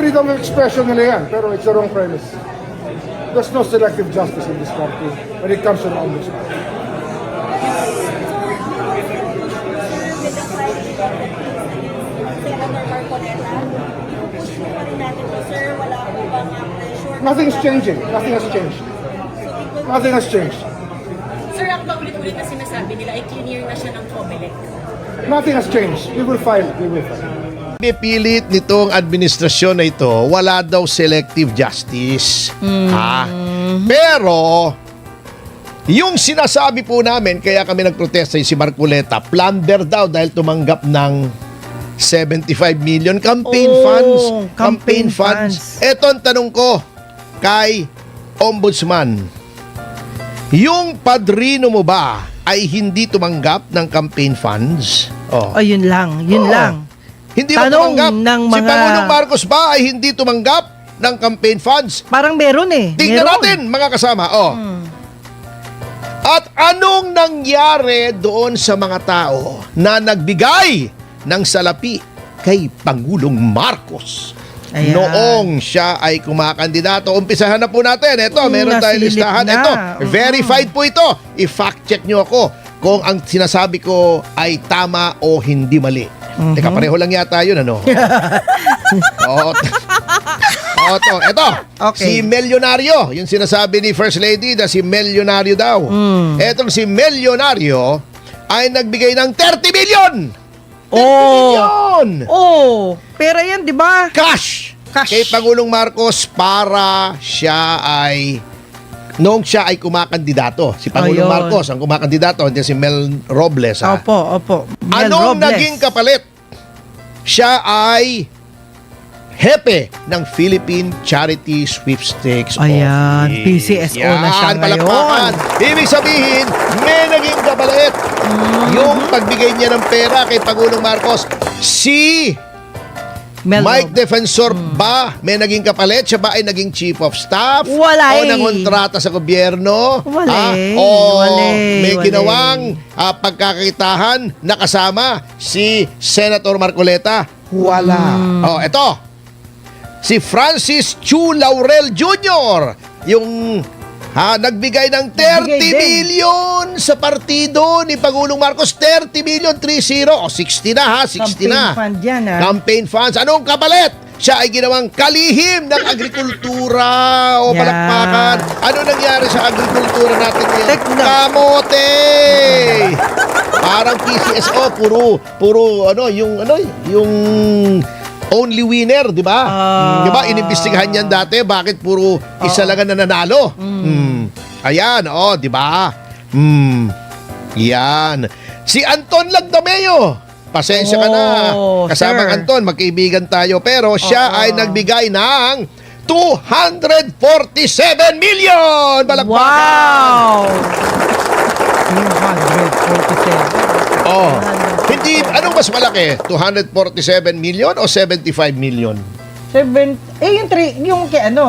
freedom of expression nila yan, pero it's the wrong premise. There's no selective justice in this country when it comes to the ombudsman. With the fight against Senator Marcoleta, push po pa rin natin po, sir. Wala po bang pressure? Nothing is changing. Nothing has changed. Nothing has changed. Sir, ang paulit-ulit na sinasabi nila ay clear na siya ng COMELEC. Nothing has changed. We will file it. We will file it. Pipilit nitong administrasyon na ito, wala daw selective justice. Ha? Pero, yung sinasabi po namin, kaya kami nagprotesta si Marcoleta, plunder daw dahil tumanggap ng 75 million campaign funds. Campaign funds. Ito ang tanong ko kay Ombudsman. Yung padrino mo ba ay hindi tumanggap ng campaign funds? Oh. Yun lang, yun Oo. lang. Hindi mo Tanong tumanggap. ng Si mga- Pangulong Marcos ba ay hindi tumanggap ng campaign funds? Parang meron eh. Tingnan Meron. natin, mga kasama. At anong nangyari doon sa mga tao na nagbigay ng salapi kay Pangulong Marcos? Ayan. Noong siya ay kumakandidato. Umpisahan na po natin. Ito, meron tayong nasilip listahan. na. Ito, verified po ito. I-fact check nyo ako kung ang sinasabi ko ay tama o hindi mali. Teka, pareho lang yata yun, ano? Oo. Ito. Okay. Si Melyonario, yung sinasabi ni First Lady na si Melyonario daw. Etong si Melyonario ay nagbigay ng 30 million! 30 million! Pera yan, di ba? Cash! Cash. Kay Pangulong Marcos para siya ay noong siya ay kumakandidato. Si Pangulong Ayun. Marcos ang kumakandidato, hindi si Mel Robles. Ha? Opo. Mel Anong Robles. naging kapalit? Siya ay hepe ng Philippine Charity Sweepstakes Ayan, Office. PCSO na siya ngayon. Palakpakan. Ibig sabihin, may naging kapalit. Yung pagbigay niya ng pera kay Pangulong Marcos, si Mel Mike Robles. Defensor ba may naging kapalit? Siya ba ay naging chief of staff? Wala O eh. nangontrata sa gobyerno? Wala eh. O Wala may eh. ginawang pagkakitahan na kasama si Senator Marcoleta? Wala. Eto. Si Francis Chu Laurel Jr. Yung nagbigay ng 30 Nagbigay din. million sa partido ni Pangulong Marcos. 30 million, 30. O 60 na ha, 60 Campaign na. fund yan, ha? Campaign funds. Anong kapalit? Siya ay ginawang kalihim ng agrikultura. O Yan. palakpakan. Ano nangyari sa agrikultura natin ngayon? Tekno. Kamote! Parang PCSO, puro yung only winner, di ba? Di ba? Inimbestigahan yan dati. Bakit puro isa lang ang nananalo? Ayan, di ba? Yan. Si Anton Lagdameo. Pasensya ka na. Kasamang sir. Anton, magkaibigan tayo. Pero siya ay nagbigay ng 247 million! Balakbakan! Wow! 247. Hindi, anong mas malaki? 247 million o 75 million?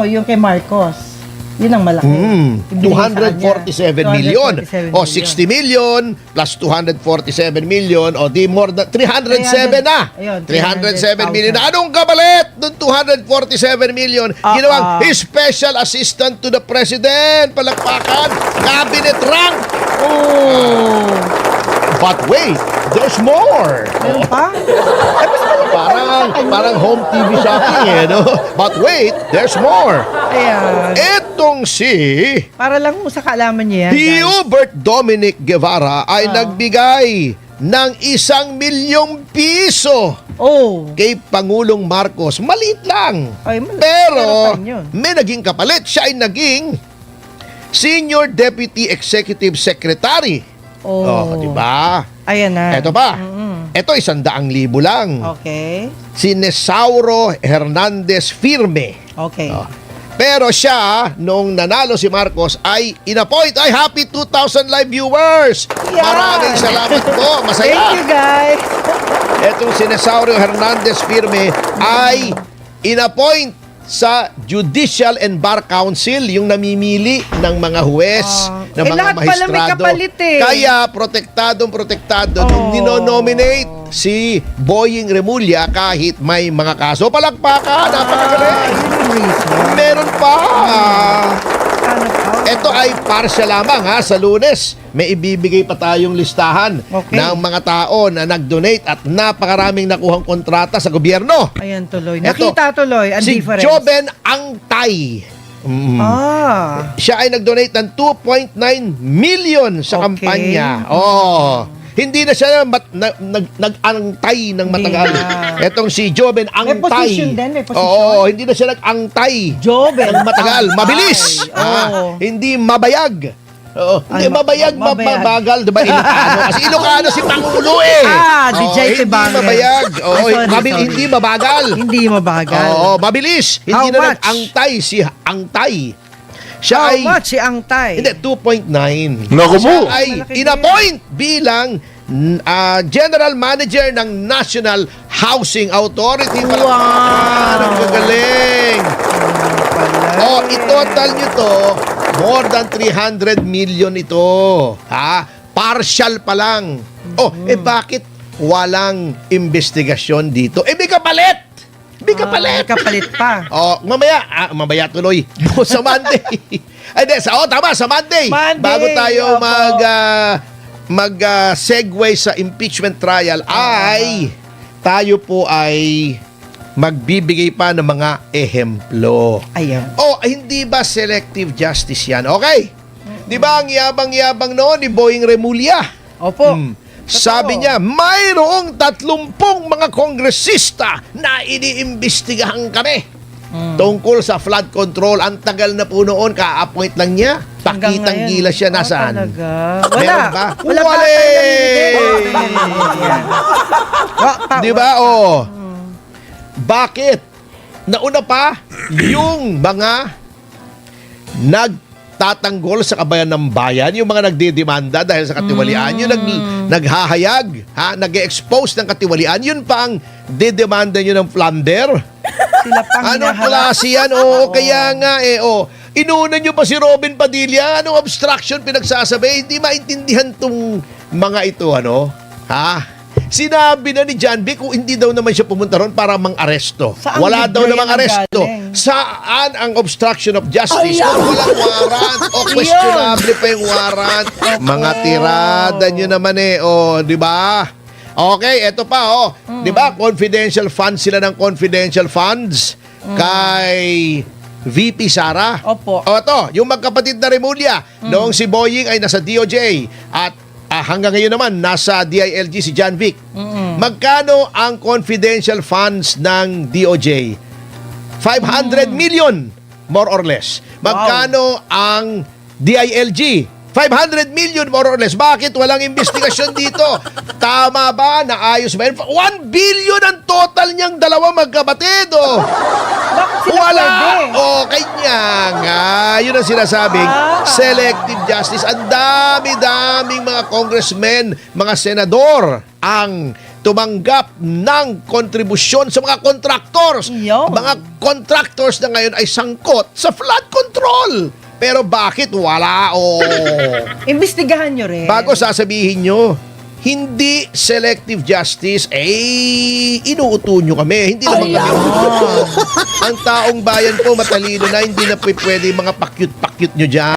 Yung kay Marcos. Yun ang malaki. Ibinigay sa kanya. 247 million. 247 O 60 million plus 247 million o di more than 307 na. Ayun, 307 million. Anong kabalit doon 247 million? Ginawang special assistant to the president. Palakpakan. Cabinet rank. But wait, there's more. Meron pa? Parang home TV shopping no? But wait, there's more. Ayan. Etong si Para lang mo sa kaalaman niya yan, guys. Hubert Dominic Guevara ay nagbigay ng 1 milyong piso kay Pangulong Marcos. Maliit lang. Pero pa yun. may naging kapalit. Siya ay naging Senior Deputy Executive Secretary. Di ba? Ayan na. Ito pa. Ito 100,000 lang. Okay. Si Nesauro Hernandez Firme. Okay. Pero siya, nung nanalo si Marcos, ay in-appoint. Ay, happy 2,000 live viewers! Yan! Maraming salamat po. Masaya. Thank you, guys. Etong si Nesauro Hernandez Firme ay in-appoint sa Judicial and Bar Council, yung namimili ng mga huwes, ng mga lahat pala may maestrado. kapalit eh. Kaya protektado nung ninonominate si Boying Remulla kahit may mga kaso. Palakpakan, napakagaling. Meron pa. Ito ay partial lamang ha. Sa Lunes, may ibibigay pa tayong listahan Okay. ng mga tao na nag-donate at napakaraming nakuhang kontrata sa gobyerno. Ayan tuloy. Eto, Nakita tuloy ang Si difference. Joben Angtay. Siya ay nag-donate ng 2.9 million sa Okay. kampanya. Hindi na siya nag-angtay ng matagal. na. Etong si Joben Angtay. position din, may position. Oo, hindi na siya nag-angtay. Joben ng matagal. Angtay. Mabilis. Oo. Hindi mabayag. Hindi Ay, mabayag, mabayag. mabagal. Diba Ilocano? Kasi Ilocano si Pangulo eh. DJ Hindi Tibange. mabayag. Sorry. Hindi mabagal. Hindi mabagal. Oo, mabilis. Hindi How na much? nag-angtay si Angtay. Siya How ay much si Angtay? hindi 2.9. Naku Siya po. ay Malaki inappoint bilang General Manager ng National Housing Authority. Wow. Ang gagaling. Itotal nyo to, more than 300 million ito. Partial pa lang. Bakit walang investigasyon dito? May kapalit! May kapalit! Kapalit pa. Mamaya tuloy. Sa Monday. Tama, sa Monday. Monday, Bago tayo opo. segue sa impeachment trial ay tayo po ay magbibigay pa ng mga ehemplo. Ayan. Hindi ba selective justice yan? Okay. Di ba ang yabang-yabang noon ni Boying Remulla? Opo. Sabi niya, mayroong 30 mga kongresista na iniimbestigahan kami tungkol sa flood control. Ang tagal na po noon, ka-appoint lang niya. Hanggang Pakitang ngayon. gila siya nasaan. Talaga. Meron ba? Wala pa Wala tayo Di ba? Bakit? Nauna pa yung mga nagtatanggol sa kabayan ng bayan, yung mga nagdidemanda dahil sa katiwalian, yung naghahayag, nag-expose ng katiwalian, yun pa ang didemanda nyo ng plunder. Sila pang Anong hinaharap. klase yan? Kaya nga inuna nyo pa si Robin Padilla. Anong obstruction pinagsasabi? Hindi maintindihan tong mga ito, Sinabi na ni John Vic kung hindi daw naman siya pumunta ron para mang-aresto. Saan Wala daw bigay namang ang aresto. galing? Saan ang obstruction of justice? Kung walang warrant o questionable pa yung warrant. Mga tirada nyo naman di ba? Okay, eto pa di ba? Confidential funds sila ng confidential funds kay VP Sara. Opo. Ito, yung magkapatid na Remulla, noong si Boying ay nasa DOJ at hanggang ngayon naman nasa DILG si John Vic. Magkano ang confidential funds ng DOJ? 500 million, more or less. Magkano ang DILG? 500 million, more or less. Bakit walang investigasyon dito? Tama ba? Naayos ba? 1 billion ang total niyang dalawa magkapatid. Bakit sila Wala! pwede? Kanya nga. Yun ang sinasabing selective justice. Ang dami-daming mga congressmen, mga senador ang tumanggap ng kontribusyon sa mga contractors. Yo. Mga contractors na ngayon ay sangkot sa flood control. Pero bakit wala? Imbestigahan nyo rin. Bago sasabihin nyo, hindi selective justice, inuuto nyo kami. Hindi naman kami uto. Ang taong bayan po matalino na, hindi na pwede mga pakyut-pakyut nyo dyan.